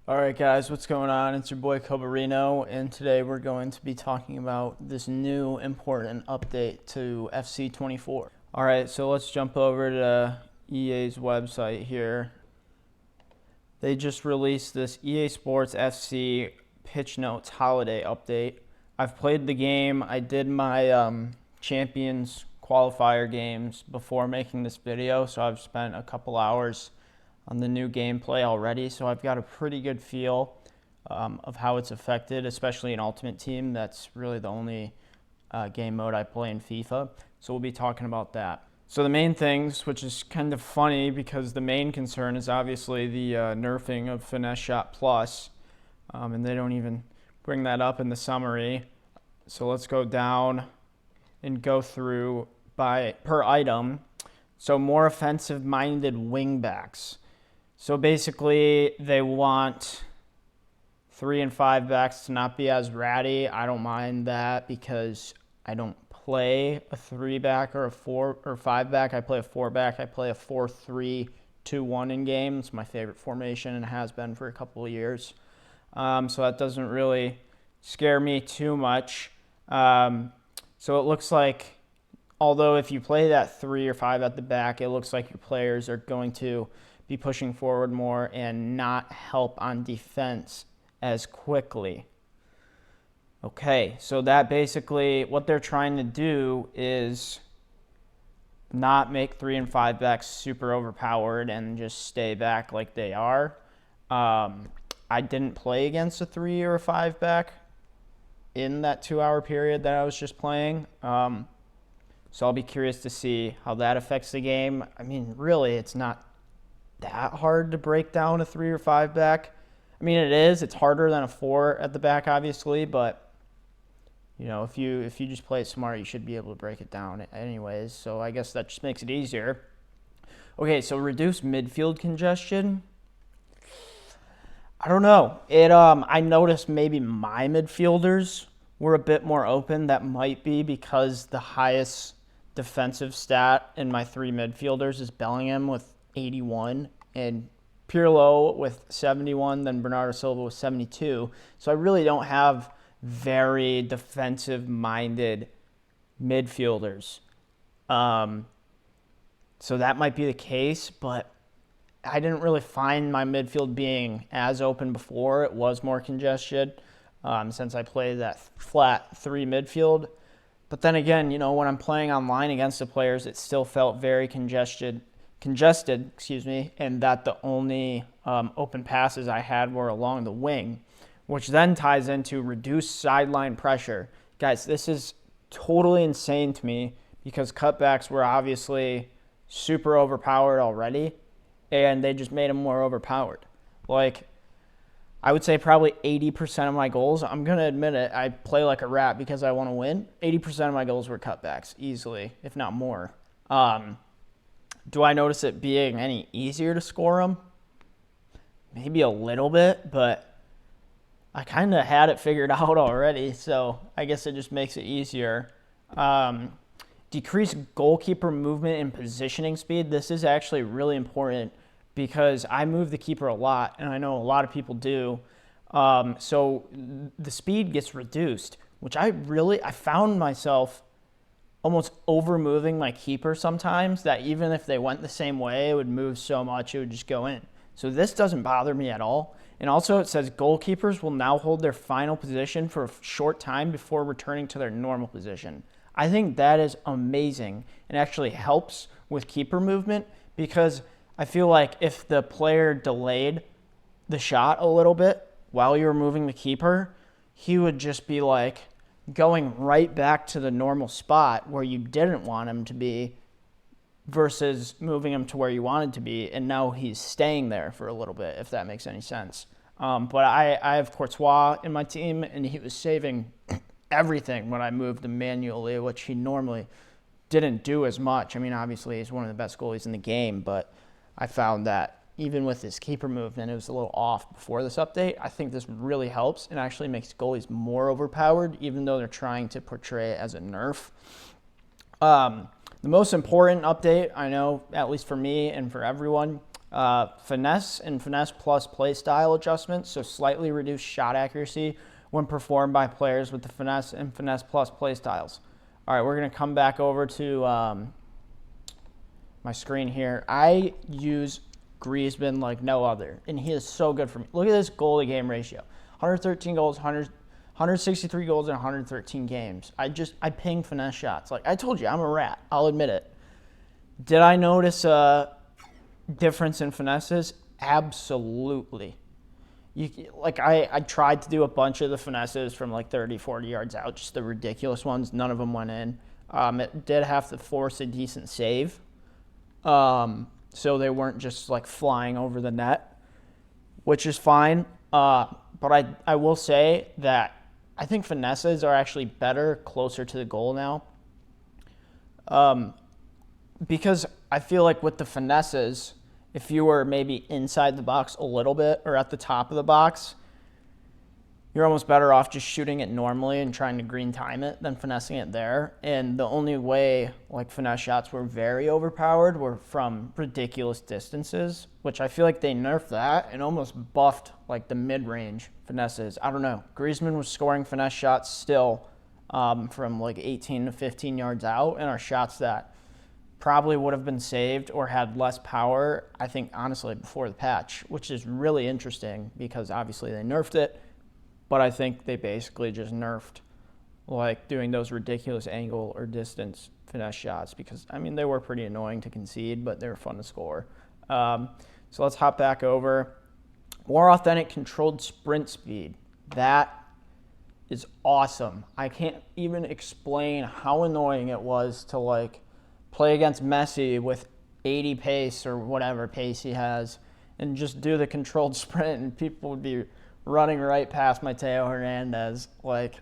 All right, guys, what's going on? It's your boy Cobarino, and today we're going to be talking about this new important update to FC24. All right, so let's jump over to EA's website here. They just released this EA Sports FC Pitch Notes Holiday update. I've played the game. I did my Champions qualifier games before making this video, so I've spent a couple hours on the new gameplay already, so I've got a pretty good feel of how it's affected, especially in Ultimate Team. That's really the only game mode I play in FIFA, so we'll be talking about that. So the main things, which is kind of funny because the main concern is obviously the nerfing of Finesse Shot Plus, and they don't even bring that up in the summary. So let's go down and go through per item. So more offensive-minded wingbacks. So basically, they want 3 and 5 backs to not be as ratty. I don't mind that because I don't play a 3-back or a 4 or 5-back. I play a 4-back. I play a 4-3-2-1 in game. It's my favorite formation and has been for a couple of years. So that doesn't really scare me too much. So it looks like, although if you play that 3 or 5 at the back, it looks like your players are going to be pushing forward more and not help on defense as quickly. Okay, so that basically, what they're trying to do is not make 3 and 5 backs super overpowered and just stay back like they are. I didn't play against a 3 or a 5 back in that 2-hour period that I was just playing. So I'll be curious to see how that affects the game. I mean, really, it's not that hard to break down a 3 or 5 back. I mean, it is. It's harder than a 4 at the back, obviously, but you know, if you just play it smart, you should be able to break it down anyways. So I guess that just makes it easier. Okay, so reduce midfield congestion. I don't know. I noticed maybe my midfielders were a bit more open. That might be because the highest defensive stat in my 3 midfielders is Bellingham with 81 and Pirlo with 71, then Bernardo Silva with 72. So I really don't have very defensive-minded midfielders. So that might be the case, but I didn't really find my midfield being as open before. It was more congested since I played that flat 3 midfield. But then again, you know, when I'm playing online against the players, it still felt very congested, and that the only open passes I had were along the wing, which then ties into reduced sideline pressure. Guys, this is totally insane to me because cutbacks were obviously super overpowered already, and they just made them more overpowered. Like, I would say probably 80% of my goals, I'm going to admit it, I play like a rat because I want to win. 80% of my goals were cutbacks, easily, if not more. Do I notice it being any easier to score them? Maybe a little bit, but I kind of had it figured out already, so I guess it just makes it easier. Decrease goalkeeper movement and positioning speed. This is actually really important because I move the keeper a lot, and I know a lot of people do. So the speed gets reduced, which I found myself almost over moving my keeper sometimes, that even if they went the same way, it would move so much it would just go in. So this doesn't bother me at all. And also it says goalkeepers will now hold their final position for a short time before returning to their normal position. I think that is amazing and actually helps with keeper movement because I feel like if the player delayed the shot a little bit while you were moving the keeper, he would just be like going right back to the normal spot where you didn't want him to be versus moving him to where you wanted to be, and now he's staying there for a little bit, if that makes any sense. But I have Courtois in my team, and he was saving everything when I moved him manually, which he normally didn't do as much. I mean, obviously, he's one of the best goalies in the game, but I found that even with his keeper movement, it was a little off before this update. I think this really helps and actually makes goalies more overpowered, even though they're trying to portray it as a nerf. The most important update, I know, at least for me and for everyone, Finesse and Finesse Plus playstyle adjustments, so slightly reduced shot accuracy when performed by players with the Finesse and Finesse Plus playstyles. All right, we're going to come back over to my screen here. I use Griezmann like no other, and he is so good for me. Look at this goal-to-game ratio. 113 goals, 163 goals in 113 games. I ping finesse shots. Like I told you, I'm a rat. I'll admit it. Did I notice a difference in finesses? Absolutely. I tried to do a bunch of the finesses from like 30, 40 yards out, just the ridiculous ones. None of them went in. It did have to force a decent save. So they weren't just like flying over the net, which is fine. But I will say that I think finesses are actually better closer to the goal now. Because I feel like with the finesses, if you were maybe inside the box a little bit or at the top of the box, you're almost better off just shooting it normally and trying to green time it than finessing it there. And the only way like finesse shots were very overpowered were from ridiculous distances, which I feel like they nerfed that and almost buffed like the mid-range finesses. I don't know. Griezmann was scoring finesse shots still from like 18 to 15 yards out, and our shots that probably would have been saved or had less power, I think, honestly, before the patch, which is really interesting because obviously they nerfed it, but I think they basically just nerfed like doing those ridiculous angle or distance finesse shots because, I mean, they were pretty annoying to concede, but they were fun to score. So let's hop back over. More authentic controlled sprint speed. That is awesome. I can't even explain how annoying it was to like play against Messi with 80 pace or whatever pace he has and just do the controlled sprint and people would be running right past Mateo Hernandez. Like,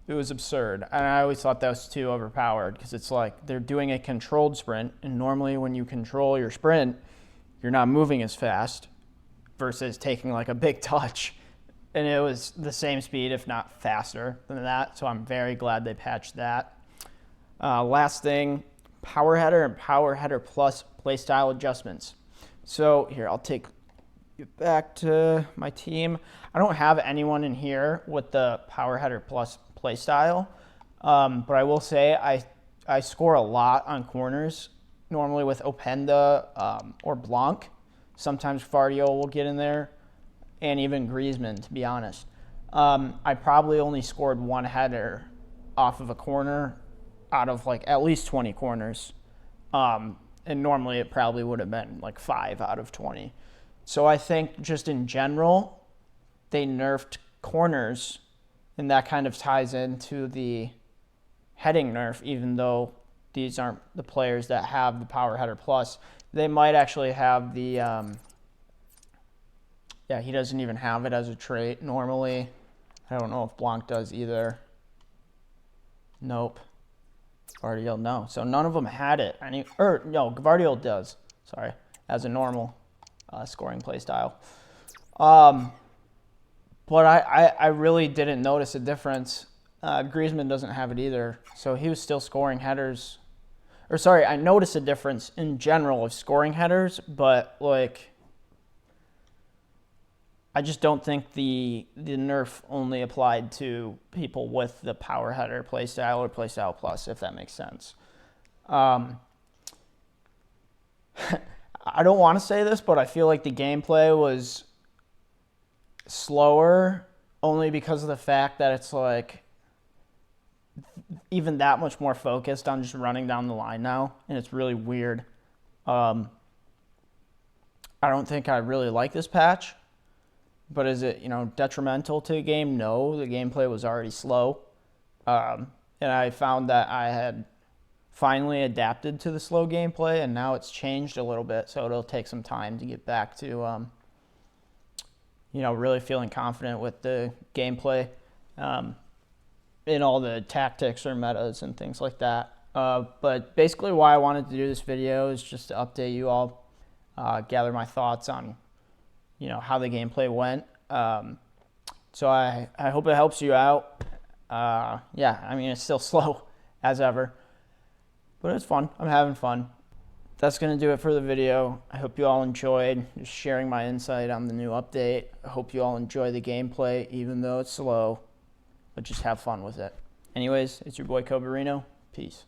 it was absurd. And I always thought that was too overpowered because it's like they're doing a controlled sprint, and normally when you control your sprint, you're not moving as fast versus taking like a big touch. And it was the same speed, if not faster than that. So I'm very glad they patched that. Last thing, Power Header and Power Header Plus playstyle adjustments. So here, I'll take you back to my team. I don't have anyone in here with the Power Header Plus playstyle, but I will say I score a lot on corners, normally with Openda or Blanc. Sometimes Gvardiol will get in there, and even Griezmann, to be honest. I probably only scored one header off of a corner out of like at least 20 corners. And normally it probably would have been like 5 out of 20. So I think just in general, they nerfed corners, and that kind of ties into the heading nerf, even though these aren't the players that have the Power Header Plus. They might actually have the, yeah, he doesn't even have it as a trait normally. I don't know if Blanc does either. Nope. Gvardiol, no. So none of them had it. No, Gvardiol does. Sorry, as a normal scoring play style. But I really didn't notice a difference. Griezmann doesn't have it either, so he was still scoring headers. Or sorry, I noticed a difference in general of scoring headers, but like I just don't think the nerf only applied to people with the Power Header playstyle or playstyle plus, if that makes sense. I don't want to say this, but I feel like the gameplay was slower only because of the fact that it's like even that much more focused on just running down the line now, and it's really weird. I don't think I really like this patch. But is it, detrimental to the game? No, the gameplay was already slow. And I found that I had finally adapted to the slow gameplay, and now it's changed a little bit, so it'll take some time to get back to, really feeling confident with the gameplay in all the tactics or metas and things like that. But basically why I wanted to do this video is just to update you all, gather my thoughts on how the gameplay went. So I hope it helps you out. Yeah, I mean, it's still slow as ever, but it's fun. I'm having fun. that's going to do it for the video. I hope you all enjoyed just sharing my insight on the new update. I hope you all enjoy the gameplay, even though it's slow, but just have fun with it. Anyways, it's your boy Cobarino. Peace.